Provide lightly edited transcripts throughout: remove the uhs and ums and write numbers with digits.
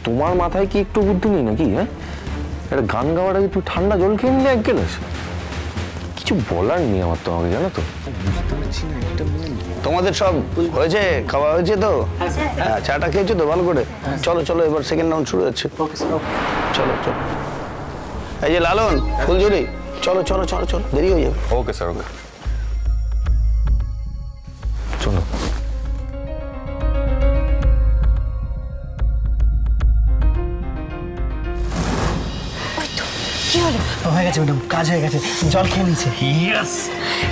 তোমার মাথায় কি একটু বুদ্ধি নেই নাকি? হ্যাঁ, একটা গান গাওয়ার আগে তুই ঠান্ডা জল খেয়ে নিলে এক গেলাস। কিছু বলার নেই আমার তোমাকে, জানো তো। বুঝতে পারছি না একটা তোমাদের সব হয়েছে, খাওয়া হয়েছে তো? হ্যাঁ, চাটা খেয়েছো তো ভালো করে? চলো চলো, এবার সেকেন্ড রাউন্ড শুরু হচ্ছে। চলো চলো। এই যে লালন, ফুলঝুরি, চলো চলো চলো চলো, দেরি হয়ে যাবে। ওকে স্যার, ওকে, চলো। কি হলো? হয়ে গেছে ম্যাডাম, কাজ হয়ে গেছে, জল খেয়ে নিয়েছে। ইয়েস।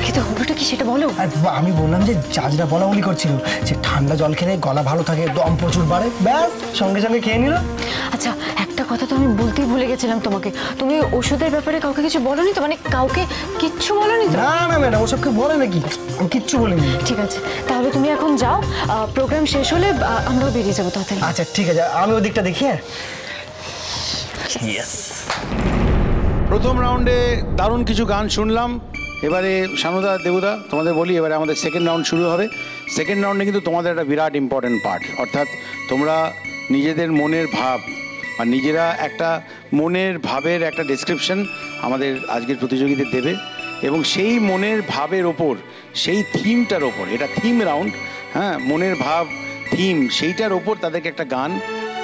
কিন্তু হলোটা কি সেটা বলো। আমি বললাম যে জাজরা বলা বলি করছিল যে ঠান্ডা জল খেলে গলা ভালো থাকে, দম প্রচুর বাড়ে, ব্যাস সঙ্গে সঙ্গে খেয়ে নিল। আচ্ছা, একটা কথা তো আমি বলতেই ভুলে গেছিলাম তোমাকে, তুমি ওষুধের ব্যাপারে কাউকে কিছু বলোনি তো? মানে কাউকে কিচ্ছু বলোনি তো? না না ম্যাডাম, ওসবকে বলে নাকি, আমি কিচ্ছু বলিনি। ঠিক আছে, তাহলে তুমি এখন যাও, প্রোগ্রাম শেষ হলে আমরাও বেরিয়ে যাবো তাড়াতাড়ি। আচ্ছা ঠিক আছে, আমি ওদিকটা দেখি। প্রথম রাউন্ডে দারুণ কিছু গান শুনলাম। এবারে শানুদা, দেবুদা, তোমাদের বলি, এবারে আমাদের সেকেন্ড রাউন্ড শুরু হবে। সেকেন্ড রাউন্ডে কিন্তু তোমাদের একটা বিরাট ইম্পর্টেন্ট পার্ট, অর্থাৎ তোমরা নিজেদের মনের ভাব আর নিজেরা একটা মনের ভাবের একটা ডেসক্রিপশন আমাদের আজকের প্রতিযোগীদের দেবে, এবং সেই মনের ভাবের ওপর, সেই থিমটার ওপর, এটা থিম রাউন্ড, হ্যাঁ, মনের ভাব থিম, সেইটার ওপর তাদেরকে একটা গান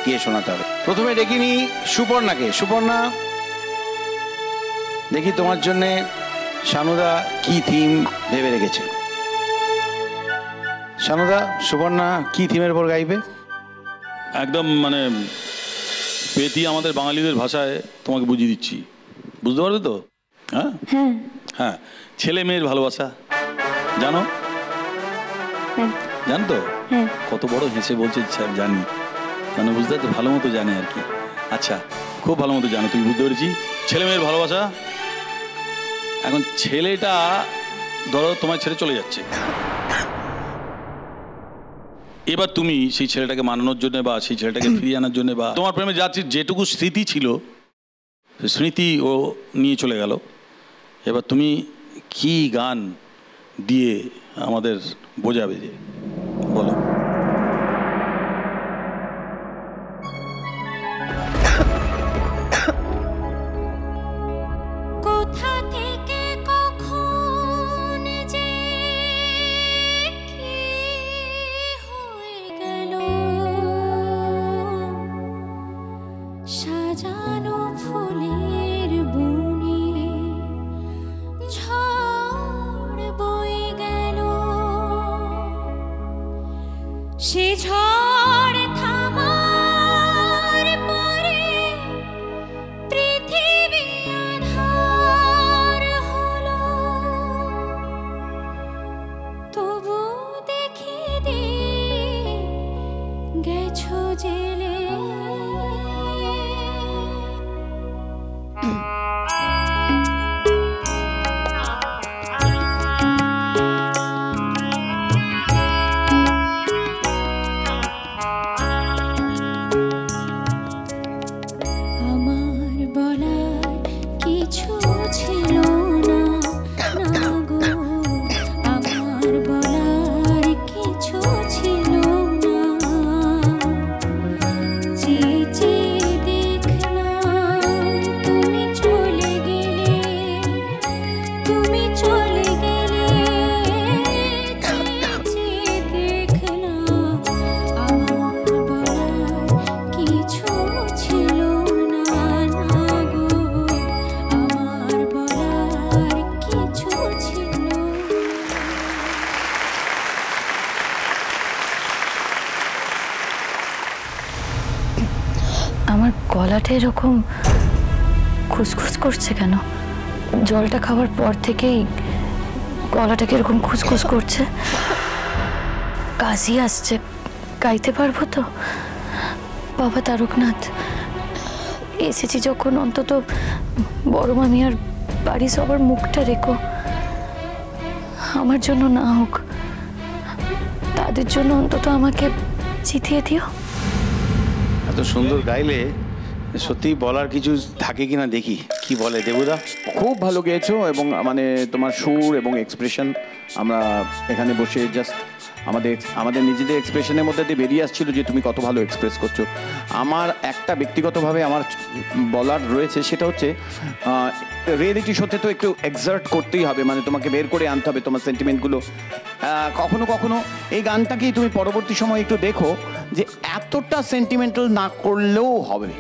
গিয়ে শোনাতে হবে। প্রথমে ডেকে নিই সুপর্ণাকে। সুপর্ণা, দেখি তোমার জন্যে শানুদা কি থিম ভেবে রেখেছে। শানুদা, সুপর্ণা কি থিমের উপর গাইবে? একদম মানে পেতি আমাদের বাঙালিদের ভাষায় তোমাকে বুঝিয়ে দিচ্ছি, বুঝতে পারবে তো? হ্যাঁ হ্যাঁ, ছেলে মেয়ের ভালোবাসা, জানো? জান তো? কত বড় হেসে বলছে, জানি, মানে বুঝতে পারছো, ভালো মতো জানে আর কি। আচ্ছা, খুব ভালো মতো জানো, তুমি বুঝতে পেরেছি, ছেলে মেয়ের ভালোবাসা। এখন ছেলেটা ধরো তোমার ছেড়ে চলে যাচ্ছে, এবার তুমি সেই ছেলেটাকে মানানোর জন্য বা সেই ছেলেটাকে ফিরিয়ে আনার জন্য বা তোমার প্রেমে যাচ্ছে যেটুকু স্মৃতি ছিল, সেই স্মৃতি ও নিয়ে চলে গেল। এবার তুমি কি গান দিয়ে আমাদের বোঝাবে, যে বলো। সে ঝড় থামার পরে পৃথিবী আঁধার হলো, তবু দেখে দে গেছো জেলে। আমার গলাটা এরকম খুসখুস করছে কেন? জলটা খাওয়ার পর থেকেই গলাটাকে এরকম খুসখুস করছে। কাশি আসছে, গাইতে পারবো তো? বাবা তারকনাথ, এসেছি যখন অন্তত বড় মামি আর বাড়ি সবার মুখটা রেখো, আমার জন্য না হোক, তাদের জন্য অন্তত আমাকে জিতিয়ে দিও। এত সুন্দর গাইলে সত্যি বলার কিছু থাকে কিনা দেখি, কি বলে দেবুদা? খুব ভালো গেয়েছো, এবং মানে তোমার সুর এবং এক্সপ্রেশন আমরা এখানে বসে জাস্ট আমাদের নিজেদের এক্সপ্রেশনের মধ্যে দিয়ে বেরিয়ে আসছিল যে তুমি কত ভালো এক্সপ্রেস করছো। আমার একটা ব্যক্তিগতভাবে আমার বলার রয়েছে, সেটা হচ্ছে রিয়েলিটি শোতে তো একটু এক্সার্ট করতেই হবে, মানে তোমাকে বের করে আনতে হবে তোমার সেন্টিমেন্টগুলো। কখনো কখনো এই গানটাকেই তুমি পরবর্তী সময় একটু দেখো যে এতটা সেন্টিমেন্টাল না করলেও হবে।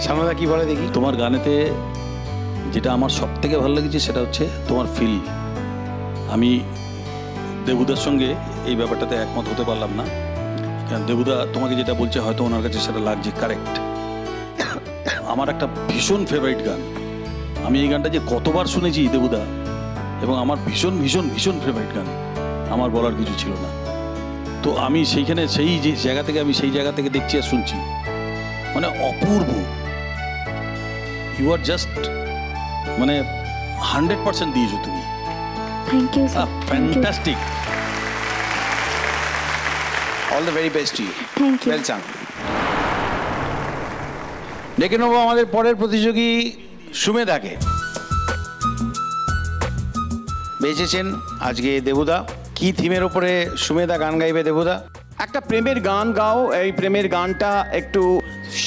সানুদা কি বলে দেখি? তোমার গানেতে যেটা আমার সব থেকে ভালো লেগেছে সেটা হচ্ছে তোমার ফিল। আমি দেবুদার সঙ্গে এই ব্যাপারটাতে একমত হতে পারলাম না, কারণ দেবুদা তোমাকে যেটা বলছে হয়তো ওনার কাছে সেটা লাগছে কারেক্ট। আমার একটা ভীষণ ফেভারিট গান, আমি এই গানটা যে কতবার শুনেছি দেবুদা, এবং আমার ভীষণ ভীষণ ভীষণ ফেভারিট গান, আমার বলার কিছু ছিল না। তো আমি সেইখানে সেই যে জায়গা থেকে দেখছি আর শুনছি, মানে অপূর্ব। ইউ আর জাস্ট মানে 100% দিয়েছো তুমি। Thank you sir. Fantastic. All the very best to you. Thank you. Well sung. ডেকে নেবো আমাদের পরের প্রতিযোগী সুমেধাকে। বেঁচেছেন আজকে দেবুদা। কি থিমের উপরে সুমেধা গান গাইবে দেবুদা? একটা প্রেমের গান গাও, এই প্রেমের গানটা একটু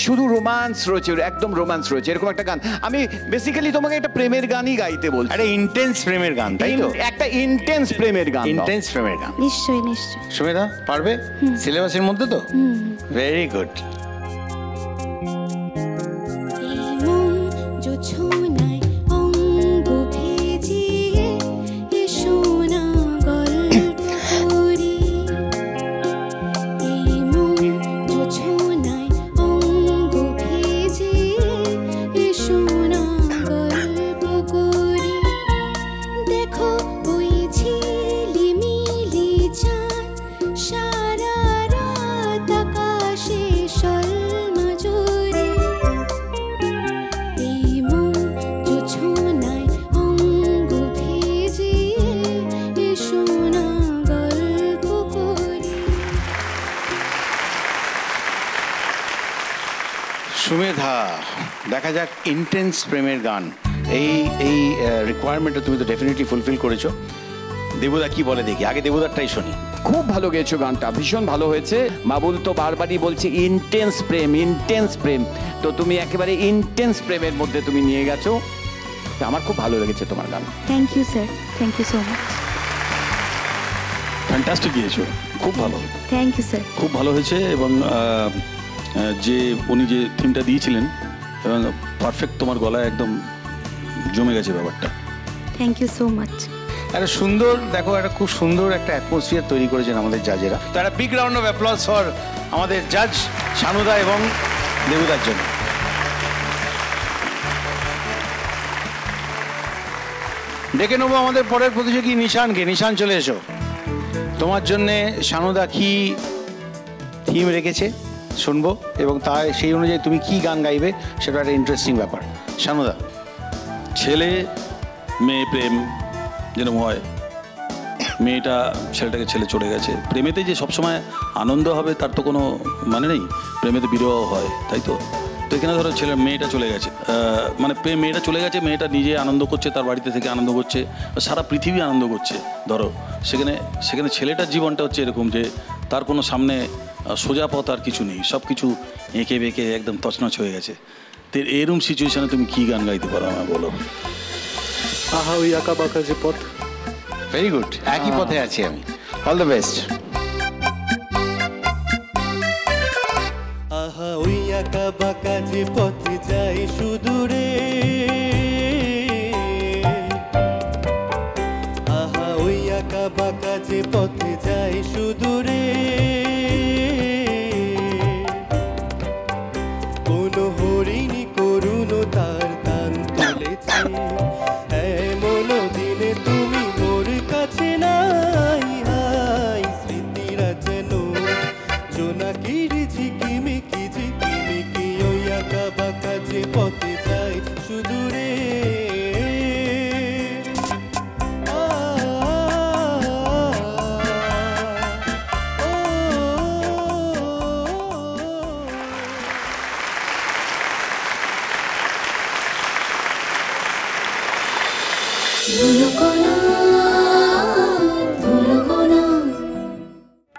শুধু রোম্যান্স রয়েছে, একদম রোম্যান্স রয়েছে, এরকম একটা গান। আমি বেসিক্যালি তোমাকে একটা প্রেমের গানই গাইতে বলছি। একটা ইন্টেন্স প্রেমের গান, তাই তো? একটা ইন্টেন্স প্রেমের গান। ইন্টেন্স প্রেমের গান, নিশ্চয়ই নিশ্চয়ই। সুমেধা পারবে? সিলেবাসের মধ্যে তো? Very good. এই মন জোছনায় অঙ্গ ভেজিয়ে এসো না গল্প করি। এই মন জোছনায় অঙ্গ ভেজিয়ে এসো না গল্প করি। দেখো ওই ঝিলিমিলি চাঁদ সারা রাত আকাশে সলমা জোরে। এই মন জোছনায় অঙ্গ ভেজিয়ে এসো না গল্প করি। সুমেধা, দেখা যাক ইন্টেন্স প্রেমের গান, এই এই রিকোয়ারমেন্টটা তুমি তো ডেফিনেটলি ফুলফিল করেছো। দেবুদা কি বলে দেখি, আগে দেবুদারটাই শুনি। খুব ভালো গেয়েছো গানটা, ভীষণ ভালো হয়েছে। বাবুল তো বারবারই বলছে ইন্টেন্স প্রেম, ইন্টেন্স প্রেম, তো তুমি একেবারে ইন্টেন্স প্রেমের মধ্যে তুমি নিয়ে গেছো। তো আমার খুব ভালো লেগেছে তোমার গান। Thank you sir. Thank you so much. Fantastic গিয়েছো, খুব ভালো। Thank you sir. খুব ভালো হয়েছে, এবং যে উনি যে থিমটা দিয়েছিলেন এবং পারফেক্ট তোমার গলায় একদম জমে গেছে ব্যাপারটা। Thank you so much. একটা সুন্দর, দেখো একটা খুব সুন্দর একটা অ্যাটমসফিয়ার তৈরি করেছেন আমাদের জাজেরা। তো একটা big round of applause for আমাদের জাজ সানুদা এবং দেবুদার জন্য। ডেকে নেবো আমাদের পরের প্রতিযোগী নিশানকে। নিশান চলে এসো। তোমার জন্যে সানুদা কি থিম রেখেছে শুনবো, এবং তাই সেই অনুযায়ী তুমি কি গান গাইবে সেটা একটা ইন্টারেস্টিং ব্যাপার। সানুদা। ছেলে মেয়ে প্রেম যেরকম হয়, মেয়েটা ছেলেটাকে ছেলে চলে গেছে, প্রেমেতে যে সবসময় আনন্দ হবে তার তো কোনো মানে নেই, প্রেমেতে বিরহ হয়, তাই তো? তো এখানে ধরো মেয়েটা চলে গেছে, মানে মেয়েটা চলে গেছে, মেয়েটা নিজে আনন্দ করছে, তার বাড়িতে থেকে আনন্দ করছে, সারা পৃথিবী আনন্দ করছে। ধরো সেখানে ছেলেটার জীবনটা হচ্ছে এরকম যে তার কোনো সামনে সোজা পথ আর কিছু নেই, সব কিছু এঁকে বেঁকে একদম তছনছ হয়ে গেছে। তো এরকম সিচুয়েশনে তুমি কি গান গাইতে পারো আমায় বলো? আহা ওই আঁকা বাঁকা যে পথ। ভেরি গুড, একই পথে আছি আমি। All the best. আহা ওই আঁকা বাঁকা যে পথে যাই সুদূরে, আহা ওই আঁকা বাঁকা যে পথে যাই সুদূরে, কোন হরিণী করুণ তার তান তুলেছে, এমন দিনে তুমি মোর কাছে নাই, হাই স্মৃতিরা যেন জোনাকি